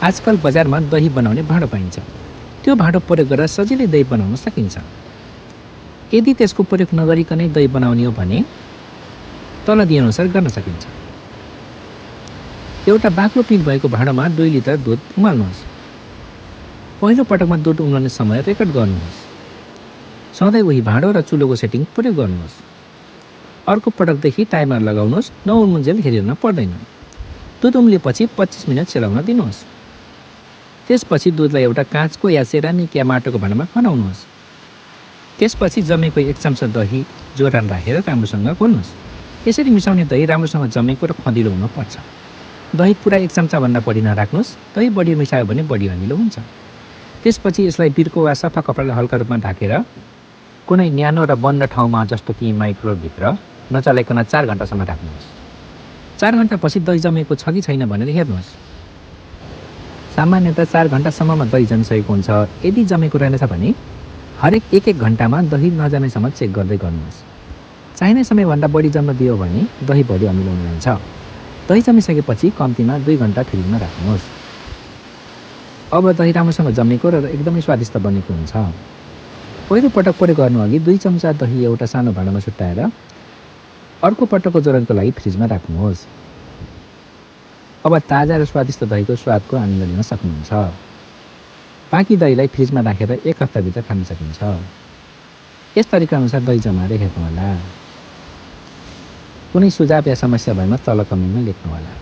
आजकल बजारमा दही बनाउने भाँडो पाइन्छ। त्यो भाँडो प्रयोग गरेर सजिलै दही बनाउन सकिन्छ। यदि त्यसको प्रयोग नगरिकनै दही बनाउने हो भने तल दिएअनुसार गर्न सकिन्छ। एउटा बाक्लो पिक भएको भाँडोमा 2 लिटर दुध उमाल्नुहोस्। पहिलो पटकमा दुध उमाल्ने समय रेकर्ड गर्नुहोस्। सधैँ उही भाँडो र चुलोको सेटिङ प्रयोग गर्नुहोस्। अर्को पटकदेखि टाइमर लगाउनुहोस्, नउमुन्जेल हेरिरहन पर्दैन। दुध उम्लिएपछि 25 मिनट सेलाउन दिनुहोस्। त्यसपछि दुधलाई एउटा काँचको या सेरामिक या माटोको भाँडामा खनाउनुहोस्। त्यसपछि जमेको 1 चम्चा दही जोरान राखेर राम्रोसँग घोल्नुहोस्। यसरी मिसाउने दही राम्रोसँग जमेको र खँदिलो हुनुपर्छ। दही पुरा 1 चम्चाभन्दा बढी नराख्नुहोस्। दही बढी मिसायो भने बढी अमिलो हुन्छ। त्यसपछि यसलाई बिर्को वा सफा कपडाले हल्का रूपमा ढाकेर कुनै न्यानो र बन्द ठाउँमा जस्तो कि माइक्रोभित्र नचलाइकन 4 घण्टासम्म राख्नुहोस्। 4 घण्टापछि दही जमेको छ कि छैन भनेर हेर्नुहोस्। सामान्यतः 4 घण्टासम्ममा दही जमिसकेको हुन्छ। यदि जमेको रहेनछ भने हरेक 1-1 घण्टामा दही नजमेसम्म चेक गर्दै गर्नुहोस्। चाहिने समयभन्दा बढी जम्न दियो भने दही बढी अमिलो हुन्छ। दही जमिसकेपछि कम्तीमा 2 घण्टा फ्रिजमा राख्नुहोस्। अब दही राम्रोसँग जमेको र एकदमै स्वादिष्ट बनेको हुन्छ। पहिलो पटक प्रयोग गर्नु अघि 2 चम्चा दही एउटा सानो भाँडामा छुट्याएर अर्को पटकको जोरानको लागि फ्रिजमा राख्नुहोस्। अब ताजा र स्वादिष्ट दहीको स्वादको आनन्द लिन सक्नुहुन्छ। बाँकी दहीलाई फ्रिजमा राखेर 1 हप्ताभित्र खान सकिन्छ। यस तरिका अनुसार दही जमाएर हेर्नुहोला। कुनै सुझाव या समस्या भएमा तल कमेन्टमा लेख्नुहोला।